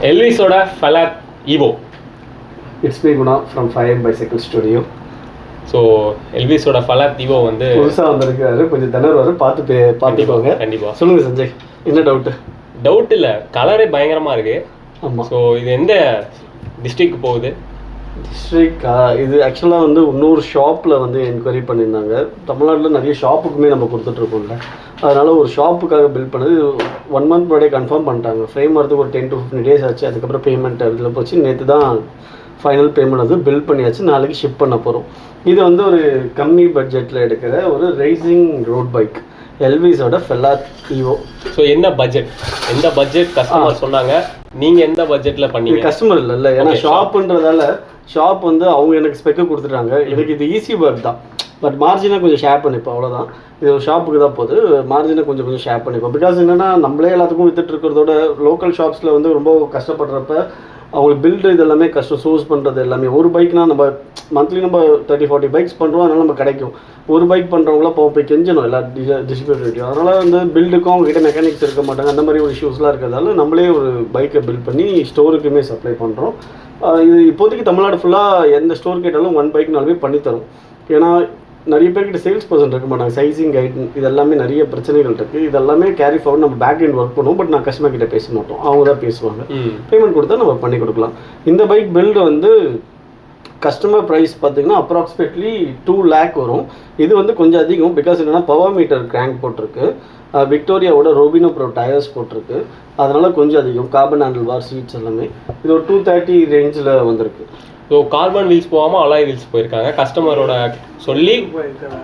எல்விஸோட ஃபெலாத் ஈவோ. It's me Guna from 5M Bicycle Studio. So எல்விஸோட ஃபெலாத் ஈவோ வந்து புதுசாக வந்திருக்காரு, கொஞ்சம் திணறுவாரு, பார்த்துக்கோங்க. கண்டிப்பாக சொல்லுங்கள் சஞ்சய், என்ன டவுட்டு? டவுட் இல்லை, கலரே பயங்கரமாக இருக்குது. ஆமாம். ஸோ இது எந்த டிஸ்ட்ரிக்ட் போகுது? டிஸ்ட்ரிக்டா? இது ஆக்சுவலாக வந்து இன்னொரு ஷாப்பில் வந்து என்கொயரி பண்ணியிருந்தாங்க. தமிழ்நாட்டில் நிறைய ஷாப்புக்குமே நம்ம கொடுத்துட்ருக்கோம்ல, அதனால் ஒரு ஷாப்புக்காக பில் பண்ணது. 1 month முன்னாடியே கன்ஃபார்ம் பண்ணிட்டாங்க. ஃப்ரேம் வரதுக்கு ஒரு 10 to 15 days ஆச்சு. அதுக்கப்புறம் பேமெண்ட் இதில் போச்சு. நேற்று தான் ஃபைனல் பேமெண்ட் வந்து பில் பண்ணியாச்சு. நாளைக்கு ஷிப் பண்ண போகிறோம். இது வந்து ஒரு கம்மி பட்ஜெட்டில் எடுக்கிற ஒரு ரேசிங் ரோட் பைக், எல்விஸோட ஃபெலாத் ஈவோ. ஸோ என்ன பட்ஜெட், எந்த பட்ஜெட் கஸ்டமர் சொன்னாங்க, நீங்கள் எந்த பட்ஜெட்டில் பண்ணீங்க? கஸ்டமர் இல்லை, ஏன்னா ஷாப்புன்றதால ஷாப் வந்து அவங்க எனக்கு ஸ்பெக்கு கொடுத்துட்டாங்க. எனக்கு இது ஈஸி ஒர்க் தான், பட் மார்ஜினை கொஞ்சம் ஷேர் பண்ணிப்போம், அவ்வளோதான். இது ஒரு ஷாப்புக்கு தான் போகுது, மார்ஜினை கொஞ்சம் ஷேர் பண்ணிப்போம். பிகாஸ் என்னென்னா நம்மளே எல்லாத்துக்கும் வித்துட்டு இருக்கிறதோட லோக்கல் ஷாப்ஸில் வந்து ரொம்ப கஷ்டப்படுறப்ப அவங்களுக்கு பில்டு இது எல்லாமே கஷ்டம், சோர்ஸ் பண்ணுறது எல்லாமே. ஒரு பைக்னால் நம்ம மந்த்லி நம்ம 30-40 பைக்ஸ் பண்ணுறோம், அதனால் நம்ம கிடைக்கும். ஒரு பைக் பண்ணுறவங்களாம் போய் கெஞ்சணும் எல்லா டிஸ்ட்ரிபியூட்டர்கிட்டையும். அதனால் வந்து பில்டுக்கும் அவங்ககிட்ட மெக்கானிக்ஸ் இருக்க மாட்டாங்க. அந்த மாதிரி ஒரு இஷ்யூஸ்லாம் இருக்கிறதால நம்மளே ஒரு பைக்கை பில்ட் பண்ணி ஸ்டோருக்குமே சப்ளை பண்ணுறோம். இது இப்போதைக்கு தமிழ்நாடு ஃபுல்லாக எந்த ஸ்டோர் கேட்டாலும் 1 பைக்னாலுமே பண்ணித்தரும். ஏன்னா நிறைய பேர்கிட்ட சேல்ஸ் பர்சன் இருக்க மாட்டாங்க. சைசிங் கைட் இது எல்லாமே நிறைய பிரச்சனைகள் இருக்குது. இதெல்லாமே கேரி ஃபார்வர்ட் நம்ம பேக் எண்ட் ஒர்க் பண்ணுவோம். பட் நான் கஸ்டமர் கிட்ட பேச மாட்டோம், அவங்க தான் பேசுவாங்க. பேமெண்ட் கொடுத்தா நம்ம பண்ணி கொடுக்கலாம். இந்த பைக் பில்டு வந்து கஸ்டமர் ப்ரைஸ் பார்த்தீங்கன்னா அப்ராக்சிமேட்லி 2 lakh வரும். இது வந்து கொஞ்சம் அதிகம். பிகாஸ் என்னென்னா பவர் மீட்டர் கிராங்க் போட்டிருக்கு, விக்டோரியாவோட ரோபினோ ப்ரோ டயர்ஸ் போட்டிருக்கு, அதனால் கொஞ்சம் அதிகம். கார்பன் ஹேண்டில் பார், சீட்ஸ் எல்லாமே இது ஒரு 230 ரேஞ்சில் வந்திருக்கு. ஸோ கார்பன் வீல்ஸ் போகாமல் அலாய் வீல்ஸ் போயிருக்காங்க கஸ்டமரோட சொல்லி.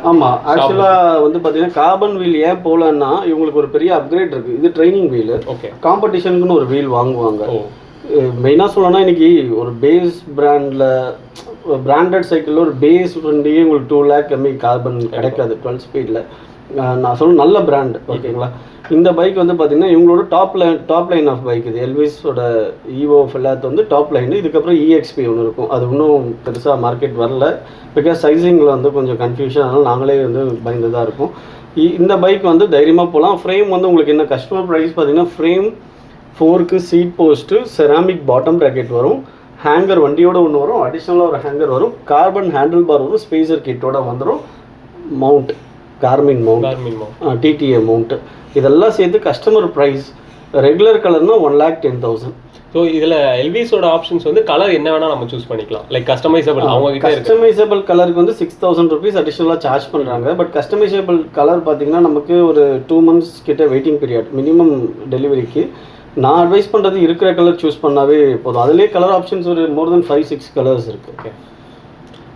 ஆமாம், ஆக்சுவலாக வந்து பார்த்தீங்கன்னா கார்பன் வீல் ஏன் போகலன்னா இவங்களுக்கு ஒரு பெரிய அப்கிரேட் இருக்குது. இது ட்ரைனிங் வீலு. ஓகே, காம்படிஷனுக்குன்னு ஒரு வீல் வாங்குவாங்க. மெயினாக சொல்லணும்னா இன்றைக்கி ஒரு பேஸ் பிராண்டட் சைக்கிளில் ஒரு பேஸ் வண்டியே உங்களுக்கு 2 lakh கம்மி கார்பன் கிடைக்காது 12 ஸ்பீடில். நான் சொல்ல நல்ல பிராண்ட், ஓகேங்களா. இந்த பைக் வந்து பார்த்திங்கன்னா இவங்களோட டாப் லைன் ஆஃப் பைக் இது. எல்விஸோட ஈவோ ஃபெலாத் வந்து டாப் லைன். இதுக்கப்புறம் EXP ஒன்று இருக்கும், அது இன்னும் பெருசாக மார்க்கெட் வரல. பிகாஸ் சைஸிங்கில் வந்து கொஞ்சம் கன்ஃபியூஷன், அதனால் நாங்களே வந்து பயந்து தான் இருக்கும். இந்த பைக் வந்து தைரியமாக போகலாம். ஃப்ரேம் வந்து உங்களுக்கு என்ன கஸ்டமர் ப்ரைஸ் பார்த்திங்கன்னா ஃப்ரேம் 4க்கு seat post, ceramic bottom bracket வரும், ஹேங்கர் வண்டியோட ஒன்று வரும், அடிஷ்னலாக ஒரு ஹேங்கர் வரும், கார்பன் ஹேண்டில் பார் வரும், ஸ்பேசர் கிட்டோட வந்துடும், mount Garmin mount, TTA mount, இதெல்லாம் சேர்த்து கஸ்டமர் ப்ரைஸ் ரெகுலர் கலர்னால் 1,10,000. ஸோ இதில் எல்விஸோட ஆப்ஷன்ஸ் வந்து கலர் என்ன வேணால் நம்ம சூஸ் பண்ணிக்கலாம். லைக் கஸ்டமைசபிள், அவங்க கிட்ட கஸ்டமைசபிள் கலருக்கு வந்து 6,000 rupees அடிஷ்னலாக சார்ஜ் பண்ணுறாங்க. பட் கஸ்டமைசபிள் கலர் பார்த்தீங்கன்னா நமக்கு ஒரு 2 months கிட்ட வெயிட்டிங் பீரியட் மினிமம் டெலிவரிக்கு. நான் அட்வைஸ் பண்ணுறது இருக்கிற கலர் சூஸ் பண்ணாவே போதும். அதுலேயே கலர் ஆப்ஷன்ஸ் ஒரு மோர் தென் 5-6 கலர்ஸ் இருக்குது. ஓகே,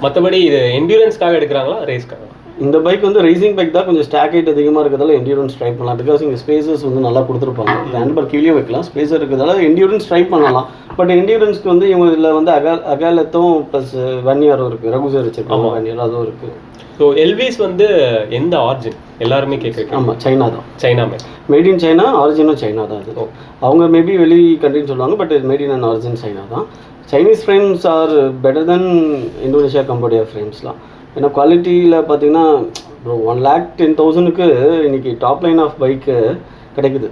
மற்றபடி இது என்டியூரன்ஸ்க்காக எடுக்கிறாங்களா ரேஸ்க்காக? இந்த பைக் வந்து ரேசிங் பைக் தான், கொஞ்சம் ஸ்டாக் ஹைட் அதிகமாக இருக்கிறதால என்டியூரன்ஸ் ட்ரை பண்ணலாம். பிகாஸ் இங்கே ஸ்பேசஸ் வந்து நல்லா கொடுத்துருப்பாங்க. ஹேண்ட் பார் கீழே வைக்கலாம், ஸ்பேஸர் இருக்கிறதால என்டியூரன்ஸ் ட்ரை பண்ணலாம். பட் என்டியூரன்ஸ்க்கு வந்து இவங்க இதில் வந்து அகாலத்தும் ப்ளஸ் வன்னியாரும் இருக்குது, ரகுசர் வச்சுருக்காங்க, வன்னியார் அதுவும் இருக்குது. ஸோ எல்விஸ் வந்து எந்த ஆரிஜின் எல்லாருமே கேட்குறாங்க. ஆமாம், சைனா தான். சைனா மேட் இன் சைனா, ஆரிஜினும் சைனா தான். அது அவங்க மேபி வெளி கண்ட்ரின்னு சொல்லுவாங்க, but made in and origin China தான். Chinese frames are better than Indonesia Cambodia ஃப்ரேம்ஸ்லாம். ஏன்னா குவாலிட்டியில் பார்த்தீங்கன்னா 1,10,000க்கு இன்றைக்கி டாப் லைன் ஆஃப் பைக்கு கிடைக்குது.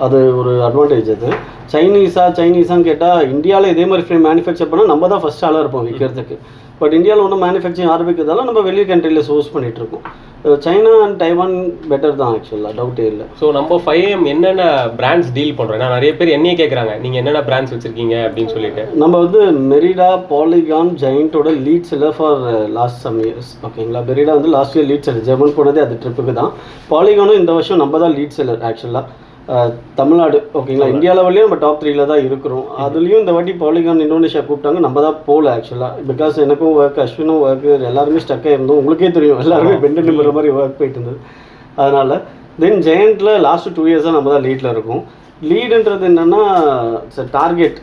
அது ஒரு அட்வான்டேஜ். அது சைனீஸான்னு கேட்டால் இந்தியாவில் இதே மாதிரி ஃப்ரேம் மேனுஃபேக்சர் பண்ணால் நம்ம தான் ஃபஸ்ட் ஆளாக இருப்போம் விற்கிறதுக்கு. பட் இந்தியாவில் ஒன்றும் மேனுஃபேக்சரிங் ஆரம்பிக்கிறதால நம்ம வெளியே கண்ட்ரியில் சோர்ஸ் பண்ணிகிட்ருக்கோம். சைனா அண்ட் டைவான் பெட்டர் தான் ஆக்சுவலாக, டவுட்டே இல்லை. ஸோ நம்ம 5M என்னென்ன பிராண்ட்ஸ் டீல் பண்ணுறோம்? நான் நிறைய பேர் என்னையே கேட்குறாங்க, நீங்கள் என்னென்ன பிராண்ட்ஸ் வச்சுருக்கீங்க அப்படின்னு சொல்லிட்டு. நம்ம வந்து மெரிடா, பாலிகான், ஜெயண்டோட lead seller for last some years, ஓகேங்களா. மெரிடா வந்து last year lead seller, German போனதே அது ட்ரிப்புக்கு தான். பாலிகானும் இந்த வருஷம் நம்ம தான் லீட் செல்லர் ஆக்சுவலாக தமிழ்நாடு, ஓகேங்களா. இந்தியா லெவல்லையும் நம்ம டாப் 3ல தான் இருக்கிறோம். அதுலேயும் இந்த வாட்டி பாலிகான் இந்தோனேஷியா கூப்பிட்டாங்க, நம்ம தான் போகல ஆக்சுவலாக. பிகாஸ் எனக்கும் ஒர்க், அஸ்வினும் ஒர்க்கு, எல்லாருமே ஸ்டக்காக இருந்தோம். உங்களுக்கே தெரியும், எல்லாருமே பெண்டு நிமிடுற மாதிரி ஒர்க் போயிட்டு இருந்தது. அதனால் தென் ஜெயண்ட்டில் லாஸ்ட்டு 2 years நம்ம தான் லீடில் இருக்கும். லீடுன்றது என்னென்னா டார்கெட்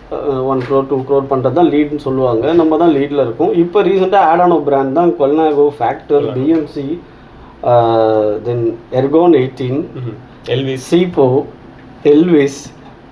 1 crore 2 crore பண்ணுறது தான் லீடுன்னு சொல்லுவாங்க. நம்ம தான் லீடில் இருக்கும். இப்போ ரீசெண்டாக ஆட் ஆன பிராண்ட் தான் கொல்னாகோ, ஃபேக்டர், BMC, தென் எர்கான் 18, எல்விஸ், சீப்போ, எல்விஸ்,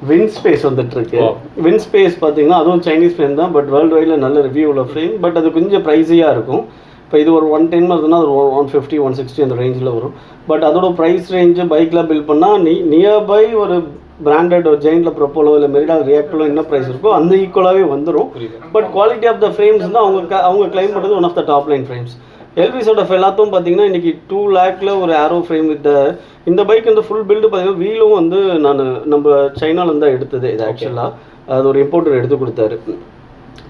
வின்ஸ்பேஸ் வந்துட்டுருக்கு. வின்ஸ்பேஸ் பார்த்தீங்கன்னா அதுவும் சைனீஸ் ஃப்ரேம் தான், பட் வேர்ல்டு வைடில் நல்ல ரிவ்யூ உள்ள ஃப்ரேம். பட் அது கொஞ்சம் ப்ரைஸியாக இருக்கும். இப்போ இது ஒரு 110 வருதுன்னா அது 150 160 அந்த ரேஞ்சில் வரும். பட் அதோட ப்ரைஸ் ரேஞ்சு பைக்கில் பில் பண்ணால் நியர்பை ஒரு பிராண்டட் ஒரு ஜெயின்ல ப்ரொப்போலோ இல்லை மெரிடா ரியாக்டரோ என்ன ப்ரைஸ் இருக்கோ அந்த ஈக்குவலாகவே வந்துடும். But quality of the frames வந்து அவங்க கிளைம் பண்ணுறது one of the top line frames. எல்விஸோட எல்லாத்தையும் பார்த்தீங்கன்னா இன்றைக்கி 2 lakhல ஒரு ஏரோ ஃப்ரேம் வித் இந்த பைக் வந்து ஃபுல் பில்டு பார்த்தீங்கன்னா வீலும் வந்து நம்ம சைனாலேருந்து தான் எடுத்தது. இது ஆக்சுவலாக அது ஒரு இம்போர்ட்டர் எடுத்து கொடுத்தாரு.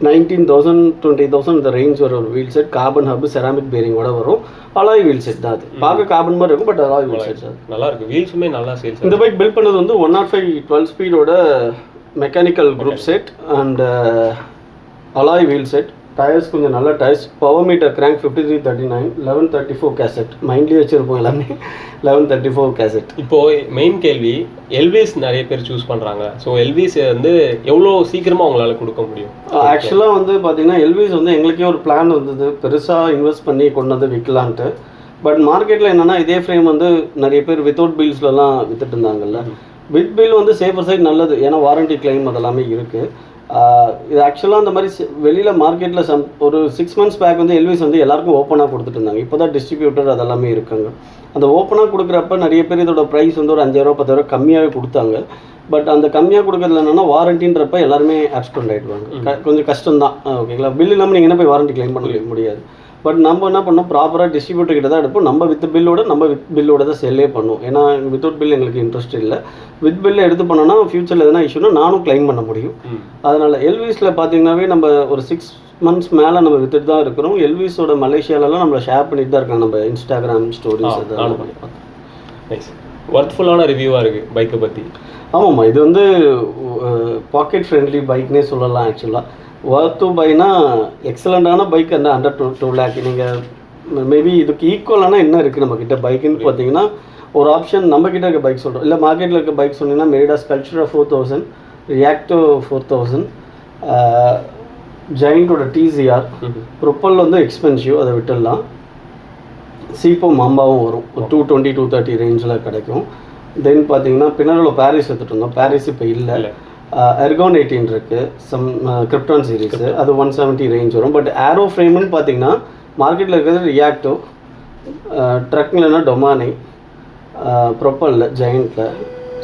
19,000 20,000 இந்த ரேஞ்ச் வர ஒரு wheel set, carbon hub ceramic பேரிங்கோட வரும். அலாய் வீல் செட் தான் அது. பார்க்க கார்பன் மாதிரி இருக்கும், பட் அலாய் வீல் செட். நல்லா இருக்கு, வீல்ஸுமே நல்லா சேல்ஸ். இந்த பைக் பில்ட் பண்ணது வந்து 105 12 ஸ்பீடோட mechanical group set and alloy wheel set. Tyres கொஞ்சம் நல்ல tyres. Power meter crank 5339 1134 cassette. மைண்ட்லேயே வச்சுருப்போம் எல்லாமே 1134 கேசட். இப்போது மெயின் கேள்வி, எல்விஸ் நிறைய பேர் சூஸ் பண்ணுறாங்க. ஸோ எல்விஸ் வந்து எவ்வளோ சீக்கிரமாக உங்களால் கொடுக்க முடியும்? ஆக்சுவலாக வந்து பார்த்தீங்கன்னா எல்விஸ் வந்து எங்களுக்கே ஒரு பிளான் வந்தது, பெருசாக இன்வெஸ்ட் பண்ணி கொண்டு வந்து விற்கலான்ட்டு. பட் மார்க்கெட்டில் என்னென்னா இதே ஃப்ரேம் வந்து நிறைய பேர் வித்தவுட் பில்ஸ்லலாம் வித்துட்டு இருந்தாங்கல்ல. வித் பில் வந்து சேஃபர் சைட் நல்லது, ஏன்னா வாரண்டி கிளைம் அதெல்லாமே இருக்குது. இது ஆக்சுவலாக அந்த மாதிரி வெளியில் மார்க்கெட்டில் ஒரு 6 months பேக் வந்து எல்விஸ் வந்து எல்லாருக்கும் ஓப்பனாக கொடுத்துட்டு இருந்தாங்க. இப்போ தான் டிஸ்ட்ரிபியூட்டர் அதெல்லாமே இருக்காங்க. அந்த ஓப்பனாக கொடுக்குறப்ப நிறைய பேர் இதோட ப்ரைஸ் வந்து ஒரு 5,000 10,000 கம்மியாகவே கொடுத்தாங்க. பட் அந்த கம்மியாக கொடுக்குறதுல என்னென்னா வாரண்டின்றப்ப எல்லாருமே ஆப்ஸ்கண்ட் ஆகிடுவாங்க. கொஞ்சம் கஷ்டம் தான். ஓகேங்களா, பில் இல்லாமல் நீங்கள் என்ன போய் வாரண்டி கிளைம் பண்ண முடியாது. பட் நம்ம என்ன பண்ணோம், ப்ராப்பராக டிஸ்ட்ரிபியூட்டர் கிட்ட தான் எடுப்போம். நம்ம வித் பில்லோட தான் செல்லே பண்ணுவோம். ஏன்னா வித்தவுட் பில் எங்களுக்கு இன்ட்ரெஸ்ட் இல்லை. வித் பில்லை எடுத்து பண்ணோன்னா ஃபியூச்சரில் எதனா இஷ்யூனா நானும் கிளைம் பண்ண முடியும். அதனால் எல்விஸில் பார்த்தீங்கன்னாவே நம்ம ஒரு 6 months மேலே நம்ம வித்துட்டு தான் இருக்கிறோம். எல்விஸோட மலேசியாலலாம் நம்மளை ஷேர் பண்ணிட்டு தான் இருக்காங்க, நம்ம இன்ஸ்டாகிராம் ஸ்டோரிஸ் அதெல்லாம் பண்ணி பார்த்தோம். ஒர்த்ஃபுல்லான ரிவ்யூவாக இருக்குது பைக்கை பற்றி. ஆமாம்மா, இது வந்து பாக்கெட் ஃப்ரெண்ட்லி பைக்னே சொல்லலாம். ஆக்சுவலாக ஒர்த் டு பைனா எக்ஸலண்ட்டான பைக் அந்த அண்டர் 2 lakh. நீங்கள் மேபி இதுக்கு ஈக்குவலான என்ன இருக்குது நம்மக்கிட்ட பைக்குன்னு பார்த்தீங்கன்னா, ஒரு ஆப்ஷன் நம்மக்கிட்ட இருக்க பைக் சொல்கிறோம். இல்லை மார்க்கெட்டில் இருக்க பைக் சொன்னீங்கன்னா மெரிடா ஸ்கல்ப்சர் 4000, ரியாக்டோ 4000, ஜெயின்ட்டோட டிசிஆர், ப்ரொப்பல் வந்து எக்ஸ்பென்சிவ், அதை விட்டுடலாம். சீப்போ மாம்பாவும் வரும், 220 230 ரேஞ்சில் கிடைக்கும். தென் பார்த்தீங்கன்னா பின்னாடில் பாரிஸ் எடுத்துகிட்டு இருந்தோம், பாரிஸ் இப்போ இல்லை. எர்கான் 18 இருக்குது, சம் கிரிப்டான் சீரீஸு, அது 170 ரேஞ்ச் வரும். பட் ஏரோ ஃப்ரேம்னு பார்த்தீங்கன்னா மார்க்கெட்டில் இருக்கிறது ரியாக்டோ, ட்ரக்லனா டொமானி, ப்ரொப்பலில் ஜெயின்ட்டில்,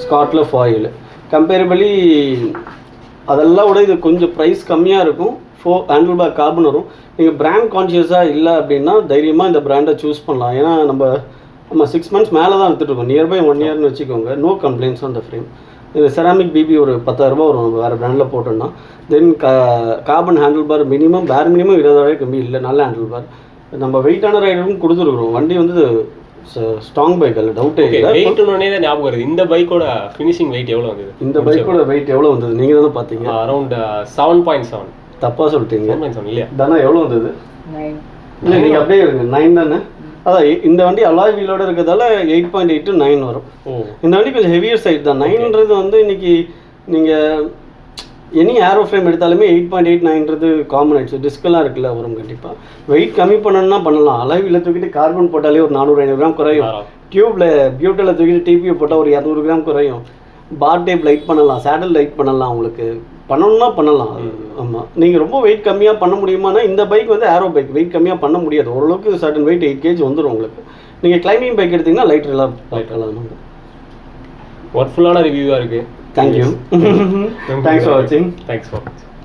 ஸ்காட்டில் ஃபாயில். கம்பேரபிளி அதெல்லாம் விட இது கொஞ்சம் ப்ரைஸ் கம்மியாக இருக்கும். 4 ஹேண்டில் பேக் கார்பன் வரும். நீங்கள் பிராண்ட் கான்ஷியஸாக இல்லை அப்படின்னா தைரியமாக இந்த பிராண்டை சூஸ் பண்ணலாம். ஏன்னா நம்ம 6 months மேலே தான் எடுத்துகிட்ருக்கோம், நியர்பை 1 yearன்னு வச்சுக்கோங்க. No complaints on the frame. இது செராமிக் பிபி ஒரு 10,000 வரும் நம்ம வேறு பிராண்டில் போட்டோம்னா. Then carbon handle bar minimum 20,000 கம்மி இல்லை, நல்ல ஹேண்டில் பார். நம்ம வெயிட்டான ரைடரும் கொடுத்துருக்குறோம். வண்டி வந்து ஸ்ட்ராங் பைக் அல்ல, டவுட்டே இல்லை. வெயிட்னே தான் ஞாபகம் வருது. இந்த பைக்கோட ஃபினிஷிங் வெயிட் எவ்வளோ வந்தது? இந்த பைக்கோட வெயிட் எவ்வளோ வந்தது நீங்கள் தானே பார்த்தீங்க? அரௌண்ட் 7.7. தப்பாக சொல்லிட்டீங்க. 7.7 இல்லையா? தானே எவ்வளோ வந்தது? 9. இல்லை நீங்கள் அப்படியே இருங்க, 9 தானே? அதான் இந்த வண்டி அலாய் வீலோட இருக்கிறதால 8.8 to 9 வரும். இந்த வண்டி கொஞ்சம் ஹெவியர் சைட் தான். 9ன்றது வந்து இன்னைக்கு நீங்கள் எனி ஏரோ ஃப்ரேம் எடுத்தாலுமே 8.8 9ன்றது காமன் ஆயிடுச்சு. டிஸ்கெல்லாம் இருக்குல்ல வரும். கண்டிப்பாக வெயிட் கம்மி பண்ணணும்னா பண்ணலாம். அலாய் வீல தூக்கிட்டு கார்பன் போட்டாலே ஒரு 400-500 கிராம் குறையும். டியூப்பில் பியூட்டில் தூக்கிட்டு டிபியை போட்டால் ஒரு 200 கிராம் குறையும். பார் டேப் லைட் பண்ணலாம், சேடல் லைட் பண்ணலாம். உங்களுக்கு பண்ணணும்னா பண்ணலாம். ஆமாம், நீங்கள் ரொம்ப வெயிட் கம்மியாக பண்ண முடியுமானா இந்த பைக் வந்து ஏரோ பைக், வெயிட் கம்மியாக பண்ண முடியாது. ஓரளவுக்கு சர்டன் வெயிட் 8 kg வந்துடும் உங்களுக்கு. நீங்கள் கிளைம்பிங் பைக் எடுத்திங்கன்னா லைட்டெல்லாம் ஒர்க்ஃபுல்லான ரிவ்யூவாக இருக்குது. தேங்க்யூ. தேங்க்ஸ் ஃபார் வாட்சிங். Thanks for